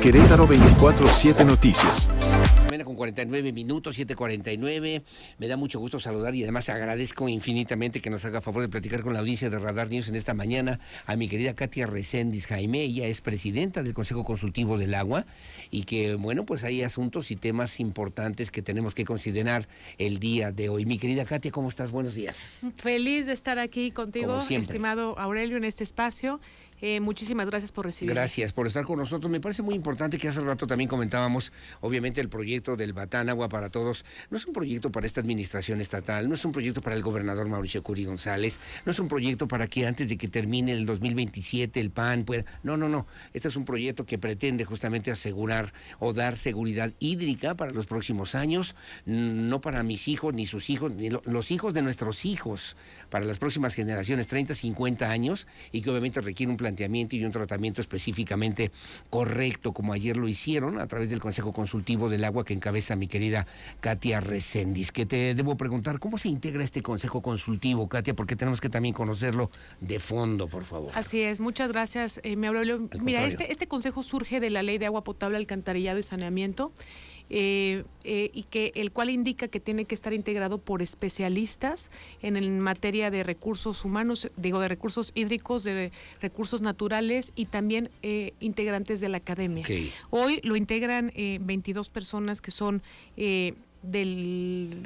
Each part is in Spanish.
Querétaro 24/7 Noticias. Con 49 minutos, 7:49. Me da mucho gusto saludar y además agradezco infinitamente que nos haga favor de platicar con la audiencia de Radar News en esta mañana a mi querida Katia Reséndiz Jaime. Ella es presidenta del Consejo Consultivo del Agua y que, bueno, pues hay asuntos y temas importantes que tenemos que considerar el día de hoy. Mi querida Katia, ¿cómo estás? Buenos días. Feliz de estar aquí contigo, estimado Aurelio, en este espacio. Muchísimas gracias por recibirme. Gracias por estar con nosotros. Me parece muy importante que hace rato también comentábamos, obviamente, el proyecto del Batán Agua para Todos. No es un proyecto para esta administración estatal, no es un proyecto para el gobernador Mauricio Curi González, no es un proyecto para que antes de que termine el 2027 el PAN pueda... No. Este es un proyecto que pretende justamente asegurar o dar seguridad hídrica para los próximos años, no para mis hijos, ni sus hijos, ni los hijos de nuestros hijos, para las próximas generaciones, 30, 50 años, y que obviamente requiere un planteamiento y un tratamiento específicamente correcto, como ayer lo hicieron a través del Consejo Consultivo del Agua que encabeza mi querida Katia Reséndiz. Que te debo preguntar, ¿cómo se integra este Consejo Consultivo, Katia? Porque tenemos que también conocerlo de fondo, por favor. Así es, muchas gracias, mi Aurelio. Mira, este consejo surge de la Ley de Agua Potable, Alcantarillado y Saneamiento, y que el cual indica que tiene que estar integrado por especialistas en materia de recursos humanos, de recursos hídricos, de recursos naturales y también integrantes de la academia. Okay. Hoy lo integran 22 personas que son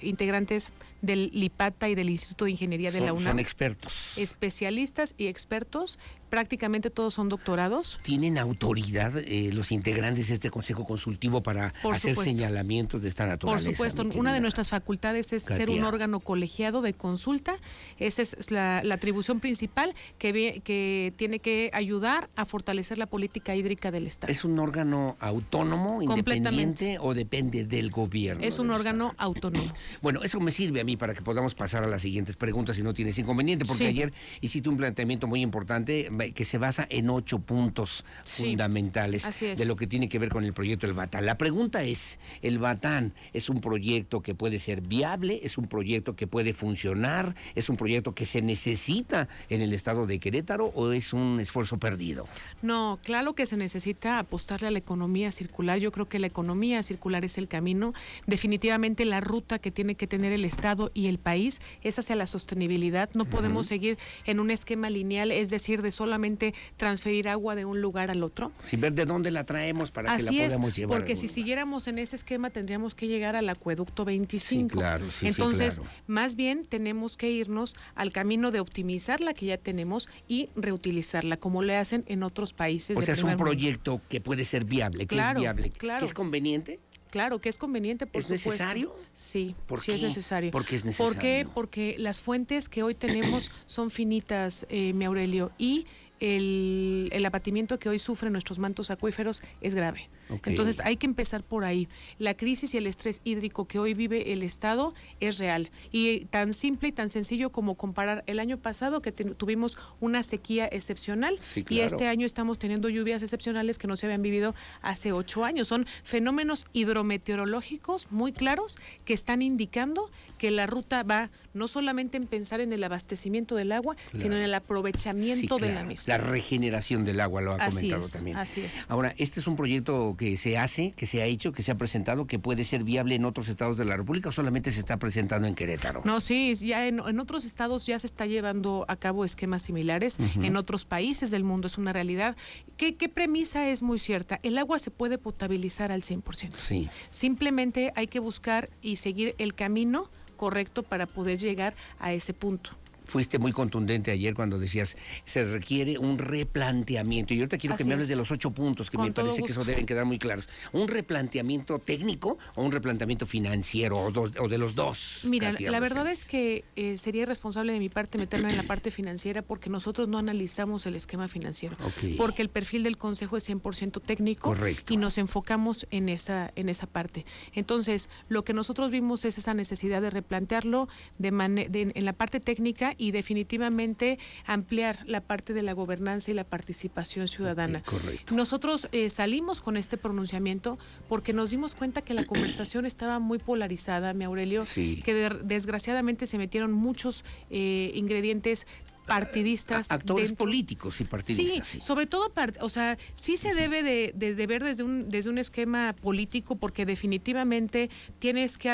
integrantes del LIPATA y del Instituto de Ingeniería de la UNAM. Son expertos. Especialistas y expertos, prácticamente todos son doctorados. ¿Tienen autoridad los integrantes de este Consejo Consultivo para hacer señalamientos de esta naturaleza? Por supuesto, una de nuestras facultades es ser un órgano colegiado de consulta. Esa es la atribución principal que tiene que ayudar a fortalecer la política hídrica del Estado. ¿Es un órgano autónomo, independiente o depende del gobierno? Es un órgano autónomo. Bueno, eso me sirve a mí para que podamos pasar a las siguientes preguntas si no tienes inconveniente, porque ayer hiciste un planteamiento muy importante que se basa en 8 puntos fundamentales de lo que tiene que ver con el proyecto del Batán. La pregunta es, ¿el Batán es un proyecto que puede ser viable? ¿Es un proyecto que puede funcionar? ¿Es un proyecto que se necesita en el estado de Querétaro o es un esfuerzo perdido? No, claro que se necesita apostarle a la economía circular. Yo creo que la economía circular es el camino. Definitivamente la ruta que tiene que tener el Estado y el país es hacia la sostenibilidad. No podemos seguir en un esquema lineal, es decir, de solamente transferir agua de un lugar al otro. Sin ver de dónde la traemos para que la podamos llevar. Porque si siguiéramos en ese esquema tendríamos que llegar al acueducto 25. Sí, claro, Entonces, más bien tenemos que irnos al camino de optimizar la que ya tenemos y reutilizarla, como le hacen en otros países. O sea, es un proyecto que puede ser viable, que es viable, que es conveniente. Claro, que es conveniente, por supuesto. ¿Es necesario? Sí, ¿Por sí qué? es necesario. ¿Por qué es necesario? ¿Por qué? Porque las fuentes que hoy tenemos son finitas, mi Aurelio, y el abatimiento que hoy sufren nuestros mantos acuíferos es grave. Okay. Entonces hay que empezar por ahí. La crisis y el estrés hídrico que hoy vive el Estado es real. Y tan simple y tan sencillo como comparar el año pasado que tuvimos una sequía excepcional y este año estamos teniendo lluvias excepcionales que no se habían vivido hace 8 años. Son fenómenos hidrometeorológicos muy claros que están indicando que la ruta va no solamente en pensar en el abastecimiento del agua, sino en el aprovechamiento de la misma. La regeneración del agua, lo ha comentado también. Así es. Ahora, este es un proyecto que se hace, que se ha hecho, que se ha presentado, que puede ser viable en otros estados de la República o solamente se está presentando en Querétaro. No, sí, ya en otros estados ya se está llevando a cabo esquemas similares, en otros países del mundo es una realidad. ¿Qué premisa es muy cierta? El agua se puede potabilizar al 100%. Sí. Simplemente hay que buscar y seguir el camino correcto para poder llegar a ese punto. Fuiste muy contundente ayer cuando decías se requiere un replanteamiento. Y ahorita quiero que me hables de los 8 puntos, que me parece que eso deben quedar muy claros. ¿Un replanteamiento técnico o un replanteamiento financiero o de los dos? Mira, la verdad es que sería irresponsable de mi parte meterme en la parte financiera porque nosotros no analizamos el esquema financiero. Porque el perfil del Consejo es 100% técnico. Correcto. Y nos enfocamos en esa parte. Entonces, lo que nosotros vimos es esa necesidad de replantearlo en la parte técnica y definitivamente ampliar la parte de la gobernanza y la participación ciudadana. Correcto. Nosotros salimos con este pronunciamiento porque nos dimos cuenta que la conversación estaba muy polarizada, mi Aurelio, que desgraciadamente se metieron muchos ingredientes partidistas. Actores políticos y partidistas. Sí, sobre todo, o sea, sí se debe de ver desde un esquema político, porque definitivamente tienes que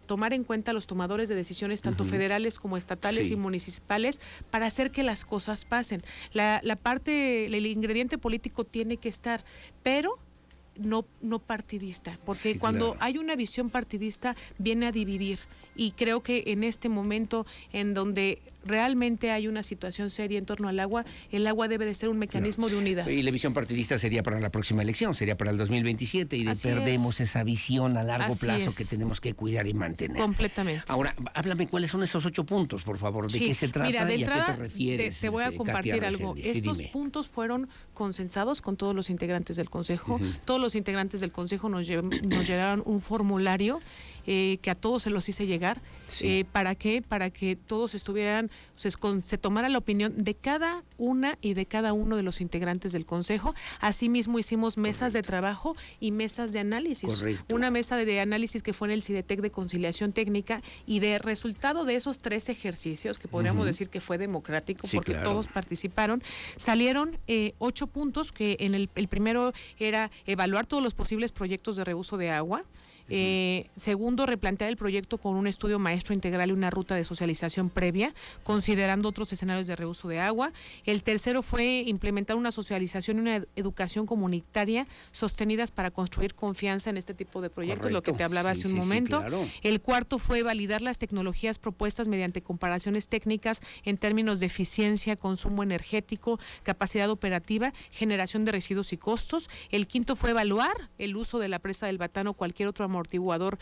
tomar en cuenta a los tomadores de decisiones, tanto federales como estatales y municipales, para hacer que las cosas pasen. La parte, el ingrediente político tiene que estar, pero no partidista, porque cuando hay una visión partidista viene a dividir, y creo que en este momento en donde realmente hay una situación seria en torno al agua, el agua debe de ser un mecanismo de unidad. Y la visión partidista sería para la próxima elección, sería para el 2027, y perdemos esa visión a largo plazo que tenemos que cuidar y mantener. Completamente. Ahora, háblame cuáles son esos 8 puntos, por favor, de qué se trata. Mira, de y entrada, a qué te refieres. Te voy a compartir algo. Estos puntos fueron consensados con todos los integrantes del Consejo. Todos los integrantes del Consejo nos llegaron un formulario que a todos se los hice llegar. ¿Para qué? Para que todos estuvieran, se tomara la opinión de cada una y de cada uno de los integrantes del Consejo. Asimismo hicimos mesas de trabajo y mesas de análisis. Una mesa de análisis que fue en el CIDETEC de conciliación técnica, y de resultado de esos 3 ejercicios, que podríamos decir que fue democrático, porque todos participaron, salieron 8 puntos, que en el primero era evaluar todos los posibles proyectos de reuso de agua. Segundo, replantear el proyecto con un estudio maestro integral y una ruta de socialización previa, considerando otros escenarios de reuso de agua. El tercero fue implementar una socialización y una educación comunitaria sostenidas para construir confianza en este tipo de proyectos, lo que te hablaba hace un momento. Claro. El cuarto fue validar las tecnologías propuestas mediante comparaciones técnicas en términos de eficiencia, consumo energético, capacidad operativa, generación de residuos y costos. El quinto fue evaluar el uso de la presa del Batán o cualquier otro amortiguador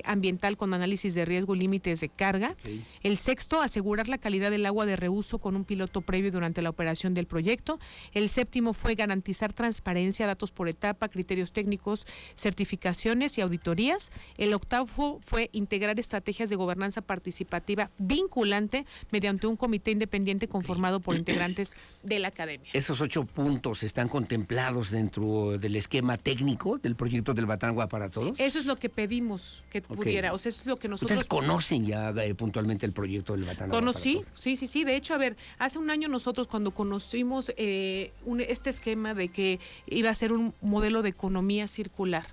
ambiental con análisis de riesgo y límites de carga. El sexto, asegurar la calidad del agua de reuso con un piloto previo durante la operación del proyecto. El séptimo fue garantizar transparencia, datos por etapa, criterios técnicos, certificaciones y auditorías. El octavo fue integrar estrategias de gobernanza participativa vinculante mediante un comité independiente conformado por integrantes de la academia. ¿Esos 8 puntos están contemplados dentro del esquema técnico del proyecto del Batán Agua para Todos? Eso es lo que pedimos que pudiera, o sea, eso es lo que nosotros... ¿Ustedes conocen ya puntualmente el proyecto del Batán Agua para Todos? Sí. De hecho, a ver, hace un año nosotros cuando conocimos este esquema de que iba a ser un modelo de economía circular,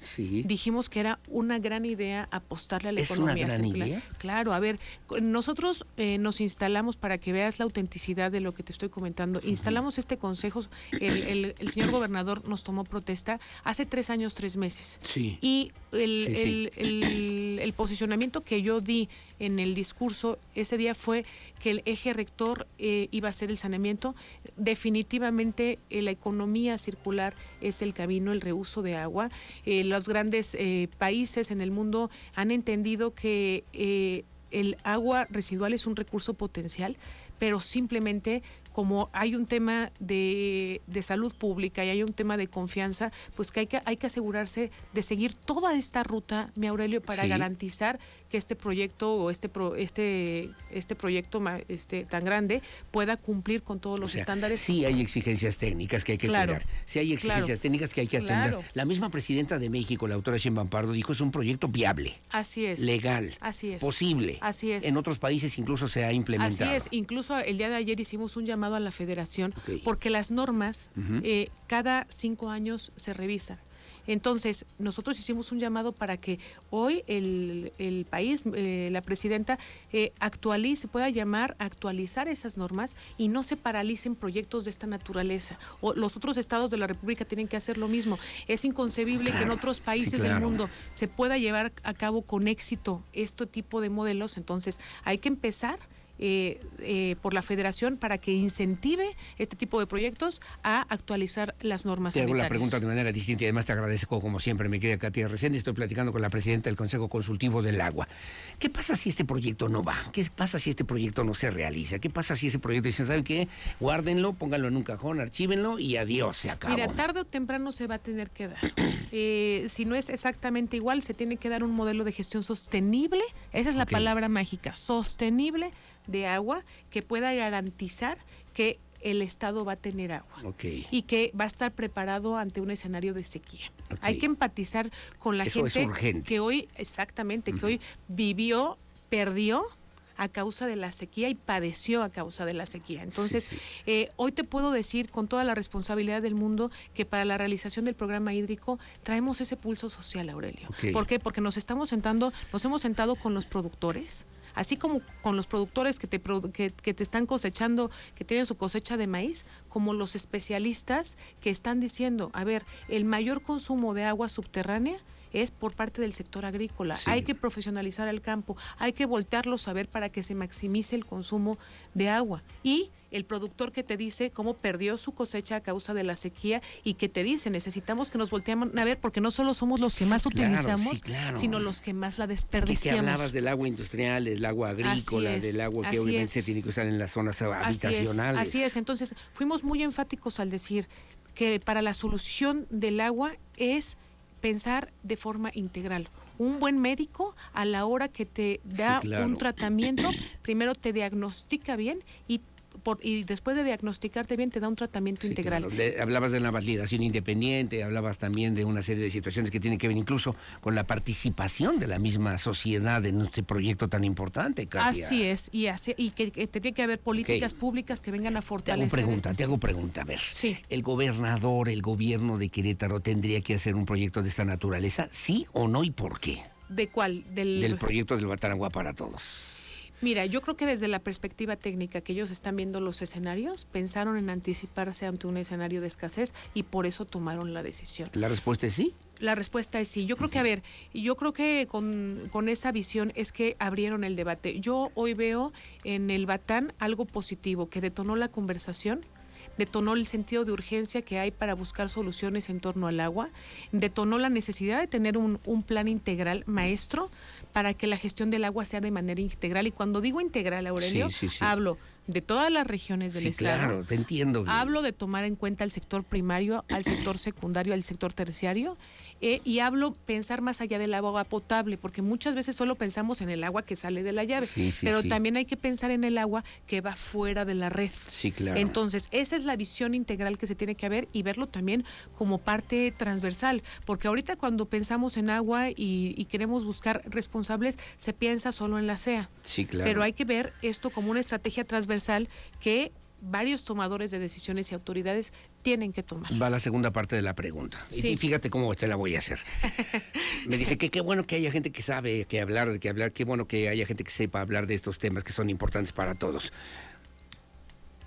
dijimos que era una gran idea apostarle a la economía circular. ¿Es una gran idea? Claro, a ver, nosotros nos instalamos, para que veas la autenticidad de lo que te estoy comentando, instalamos este consejo, el señor gobernador nos tomó protesta hace 3 años, 3 meses. Y el posicionamiento que yo di en el discurso ese día fue que el eje rector iba a ser el saneamiento. Definitivamente la economía circular es el camino, el reuso de agua. Los grandes países en el mundo han entendido que el agua residual es un recurso potencial, pero simplemente como hay un tema de salud pública y hay un tema de confianza, pues que hay que asegurarse de seguir toda esta ruta, mi Aurelio, para garantizar que este proyecto o este proyecto tan grande pueda cumplir con todos los estándares. Sí hay exigencias técnicas que hay que cuidar, sí hay exigencias técnicas que hay que atender. La misma presidenta de México, la doctora Sheinbaum Pardo, dijo es un proyecto viable. Así es. Legal. Así es. Posible. Así es. En otros países incluso se ha implementado. Así es. Incluso el día de ayer hicimos un llamado a la Federación, porque las normas cada 5 años se revisan. Entonces, nosotros hicimos un llamado para que hoy el país, la presidenta, pueda llamar a actualizar esas normas y no se paralicen proyectos de esta naturaleza. O los otros estados de la República tienen que hacer lo mismo. Es inconcebible que en otros países del mundo se pueda llevar a cabo con éxito este tipo de modelos. Entonces, hay que empezar por la Federación para que incentive este tipo de proyectos a actualizar las normas sanitarias. Te hago la pregunta de manera distinta y además te agradezco como siempre, mi querida Katia Resende. Estoy platicando con la presidenta del Consejo Consultivo del Agua. ¿Qué pasa si este proyecto no va? ¿Qué pasa si este proyecto no se realiza? ¿Qué pasa si ese proyecto dicen, ¿saben qué? Guárdenlo, pónganlo en un cajón, archívenlo y adiós, se acabó? Mira, tarde o temprano se va a tener que dar. Si no es exactamente igual, se tiene que dar un modelo de gestión sostenible, esa es la palabra mágica, sostenible, de agua, que pueda garantizar que el Estado va a tener agua y que va a estar preparado ante un escenario de sequía. Hay que empatizar con la gente que hoy, que hoy perdió a causa de la sequía y padeció a causa de la sequía. Entonces, hoy te puedo decir con toda la responsabilidad del mundo que para la realización del programa hídrico traemos ese pulso social, Aurelio. Okay. ¿Por qué? Porque nos hemos sentado con los productores, así como con los productores que te están cosechando, que tienen su cosecha de maíz, como los especialistas que están diciendo, a ver, el mayor consumo de agua subterránea es por parte del sector agrícola. Sí. Hay que profesionalizar el campo, hay que voltearlos a ver para que se maximice el consumo de agua. Y el productor que te dice cómo perdió su cosecha a causa de la sequía y que te dice, necesitamos que nos volteemos a ver porque no solo somos los que más utilizamos, sino los que más la desperdiciamos. Que hablabas del agua industrial, del agua agrícola, del agua que obviamente se tiene que usar en las zonas habitacionales. Así es, entonces fuimos muy enfáticos al decir que para la solución del agua es pensar de forma integral. Un buen médico, a la hora que te da un tratamiento, primero te diagnostica bien y después de diagnosticarte bien te da un tratamiento integral. Claro. Hablabas de la validación independiente, hablabas también de una serie de situaciones que tienen que ver incluso con la participación de la misma sociedad en este proyecto tan importante, Katia. Así es, y que tiene que haber políticas públicas que vengan a fortalecer. Te hago pregunta, a ver. Sí. ¿El gobierno de Querétaro tendría que hacer un proyecto de esta naturaleza? ¿Sí o no y por qué? ¿De cuál? Del proyecto del Batán Agua para Todos. Mira, yo creo que desde la perspectiva técnica que ellos están viendo los escenarios, pensaron en anticiparse ante un escenario de escasez y por eso tomaron la decisión. ¿La respuesta es sí? La respuesta es sí. Yo creo que, yo creo que con esa visión es que abrieron el debate. Yo hoy veo en el Batán algo positivo, que detonó la conversación, detonó el sentido de urgencia que hay para buscar soluciones en torno al agua, detonó la necesidad de tener un plan integral maestro para que la gestión del agua sea de manera integral. Y cuando digo integral, Aurelio, hablo de todas las regiones del estado. Claro, te entiendo bien. Hablo de tomar en cuenta al sector primario, al sector secundario, al sector terciario, y hablo pensar más allá del agua potable, porque muchas veces solo pensamos en el agua que sale de la llave, pero también hay que pensar en el agua que va fuera de la red. Sí, claro. Entonces, esa es la visión integral que se tiene que ver y verlo también como parte transversal, porque ahorita cuando pensamos en agua y queremos buscar responsables, se piensa solo en la SEA. Sí, claro. Pero hay que ver esto como una estrategia transversal que varios tomadores de decisiones y autoridades tienen que tomar. Va la segunda parte de la pregunta. Sí. Y fíjate cómo te la voy a hacer. Me dice que qué bueno que haya gente que sabe qué hablar, qué bueno que haya gente que sepa hablar de estos temas que son importantes para todos.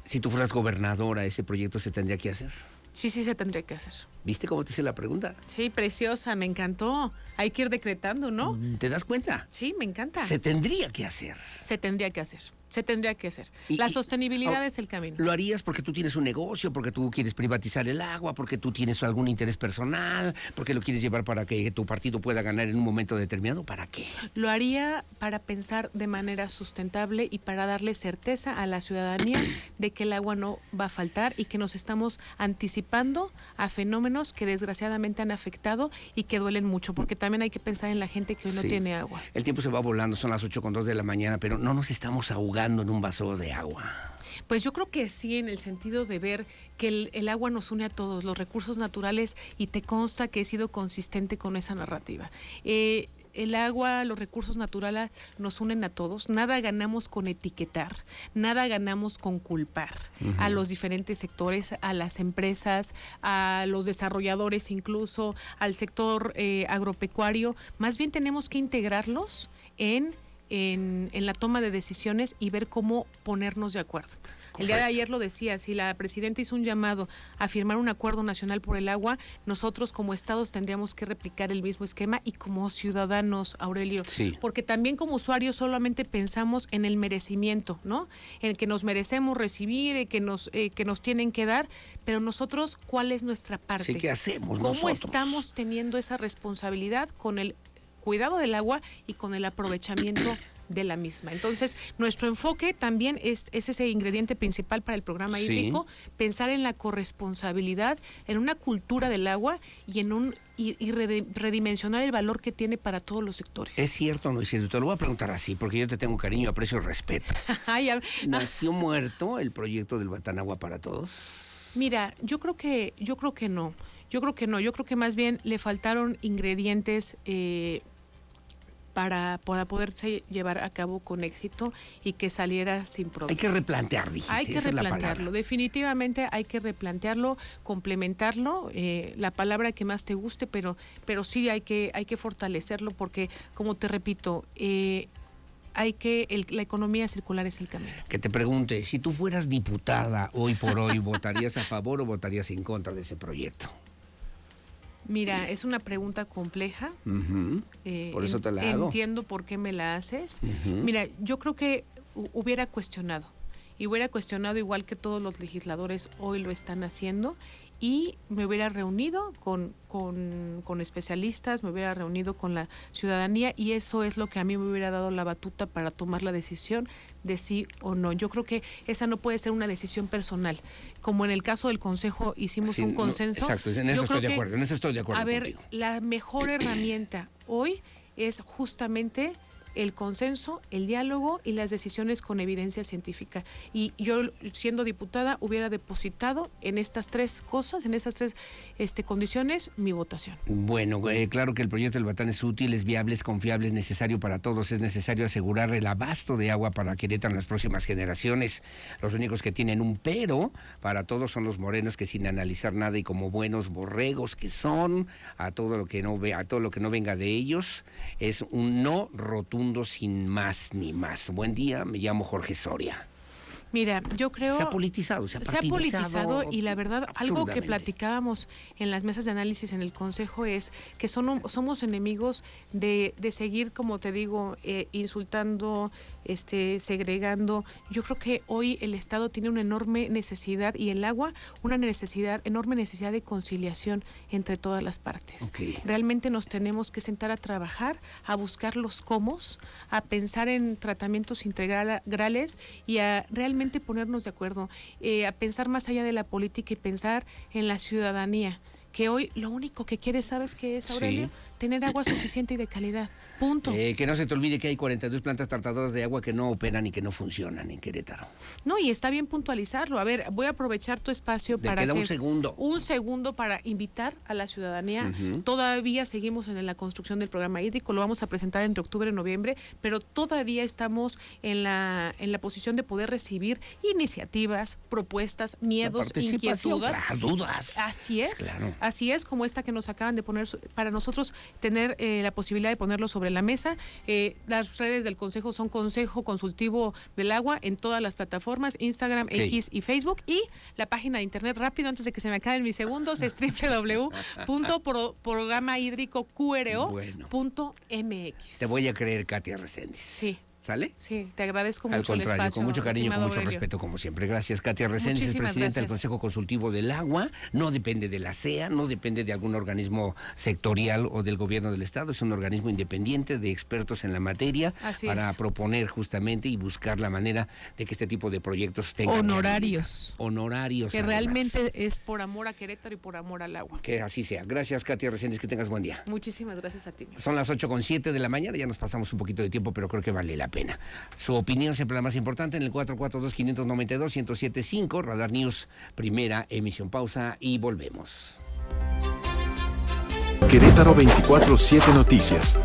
Si tú fueras gobernadora, ¿ese proyecto se tendría que hacer? Sí, se tendría que hacer. ¿Viste cómo te hice la pregunta? Sí, preciosa, me encantó. Hay que ir decretando, ¿no? ¿Te das cuenta? Sí, me encanta. Se tendría que hacer. Se tendría que hacer. Se tendría que hacer. La sostenibilidad es el camino. ¿Lo harías porque tú tienes un negocio, porque tú quieres privatizar el agua, porque tú tienes algún interés personal, porque lo quieres llevar para que tu partido pueda ganar en un momento determinado? ¿Para qué? Lo haría para pensar de manera sustentable y para darle certeza a la ciudadanía de que el agua no va a faltar y que nos estamos anticipando a fenómenos que desgraciadamente han afectado y que duelen mucho, porque también hay que pensar en la gente que hoy no tiene agua. El tiempo se va volando, son las 8:02 de la mañana, pero no nos estamos ahogando en un vaso de agua. Pues yo creo que sí, en el sentido de ver que el agua nos une a todos, los recursos naturales, y te consta que he sido consistente con esa narrativa. El agua, los recursos naturales nos unen a todos. Nada ganamos con etiquetar, nada ganamos con culpar a los diferentes sectores, a las empresas, a los desarrolladores incluso, al sector agropecuario. Más bien tenemos que integrarlos en la toma de decisiones y ver cómo ponernos de acuerdo. Correcto. El día de ayer lo decía, si la presidenta hizo un llamado a firmar un acuerdo nacional por el agua, nosotros como estados tendríamos que replicar el mismo esquema y como ciudadanos, Aurelio, porque también como usuarios solamente pensamos en el merecimiento, ¿no? En que nos merecemos recibir, que nos tienen que dar, pero nosotros, ¿cuál es nuestra parte? Sí, ¿qué hacemos ¿Cómo nosotros? Estamos teniendo esa responsabilidad con el cuidado del agua y con el aprovechamiento de la misma? Entonces, nuestro enfoque también es ese ingrediente principal para el programa hídrico, pensar en la corresponsabilidad, en una cultura del agua y redimensionar el valor que tiene para todos los sectores. ¿Es cierto o no es cierto? Te lo voy a preguntar así, porque yo te tengo cariño, aprecio y respeto. ¿Nació muerto el proyecto del Batán Agua para Todos? Mira, yo creo que no. Yo creo que más bien le faltaron ingredientes para poderse llevar a cabo con éxito y que saliera sin problema. Hay que replantear, dijiste. Hay que esa es la replantearlo, palabra. definitivamente hay que replantearlo, complementarlo, la palabra que más te guste, pero sí hay que fortalecerlo porque, como te repito, la economía circular es el camino. Que te pregunte, si tú fueras diputada hoy por hoy, ¿votarías a favor o votarías en contra de ese proyecto? Mira, es una pregunta compleja. Uh-huh. Por eso te la hago. Entiendo por qué me la haces. Uh-huh. Mira, yo creo que hubiera cuestionado igual que todos los legisladores hoy lo están haciendo, y me hubiera reunido con especialistas, me hubiera reunido con la ciudadanía, y eso es lo que a mí me hubiera dado la batuta para tomar la decisión de sí o no. Yo creo que esa no puede ser una decisión personal. Como en el caso del Consejo hicimos un consenso. Exacto, en eso estoy de acuerdo, A ver, contigo. la mejor herramienta hoy es justamente el consenso, el diálogo y las decisiones con evidencia científica. Y yo, siendo diputada, hubiera depositado en estas tres cosas, en estas tres condiciones, mi votación. Bueno, claro que el proyecto del Batán es útil, es viable, es confiable, es necesario para todos, es necesario asegurar el abasto de agua para Querétaro en las próximas generaciones. Los únicos que tienen un pero para todos son los morenos, que sin analizar nada y como buenos borregos que son, a todo lo que no venga de ellos, es un no rotundo sin más ni más. Buen día, me llamo Jorge Soria. Mira, yo creo... Se ha politizado, se ha partidizado. Y la verdad, algo que platicábamos en las mesas de análisis en el Consejo es que somos enemigos de seguir, como te digo, insultando, segregando. Yo creo que hoy el Estado tiene una enorme necesidad, y el agua una enorme necesidad de conciliación entre todas las partes. Okay. Realmente nos tenemos que sentar a trabajar, a buscar los cómo, a pensar en tratamientos integrales y a realmente ponernos de acuerdo, a pensar más allá de la política y pensar en la ciudadanía, que hoy lo único que quiere, ¿sabes qué es, Aurelio? Sí. Tener agua suficiente y de calidad. Punto. Que no se te olvide que hay 42 plantas tratadoras de agua que no operan y que no funcionan en Querétaro. No, y está bien puntualizarlo. A ver, voy a aprovechar tu espacio para queda un segundo. Un segundo para invitar a la ciudadanía. Uh-huh. Todavía seguimos en la construcción del programa hídrico, lo vamos a presentar entre octubre y noviembre, pero todavía estamos en la posición de poder recibir iniciativas, propuestas, miedos, inquietudes. Claro, dudas. Así es. Claro. Así es, como esta que nos acaban de poner para nosotros tener la posibilidad de ponerlo sobre la mesa. Las redes del Consejo son Consejo Consultivo del Agua en todas las plataformas, Instagram, X y Facebook, y la página de internet, rápido, antes de que se me acaben mis segundos, es www.programahídrico.qro.mx. Te voy a creer, Katia Reséndiz. Sí. ¿Sale? Sí, te agradezco mucho. Al contrario, el espacio, con mucho cariño, con mucho Aurelio. respeto, como siempre. Gracias, Katia Reséndiz, presidenta del Consejo Consultivo del Agua. No depende de la CEA, no depende de algún organismo sectorial o del gobierno del Estado. Es un organismo independiente de expertos en la materia. Así para es. proponer justamente y buscar la manera de que este tipo de proyectos tengan honorarios. Honorarios. Que además. Realmente es por amor a Querétaro y por amor al agua. Que así sea. Gracias, Katia Reséndiz, que tengas buen día. Muchísimas gracias a ti. Son las 8:07 de la mañana, ya nos pasamos un poquito de tiempo, pero creo que vale la pena. Su opinión siempre la más importante en el 442-592-1075, Radar News, primera emisión. Pausa y volvemos. Querétaro 24/7 Noticias.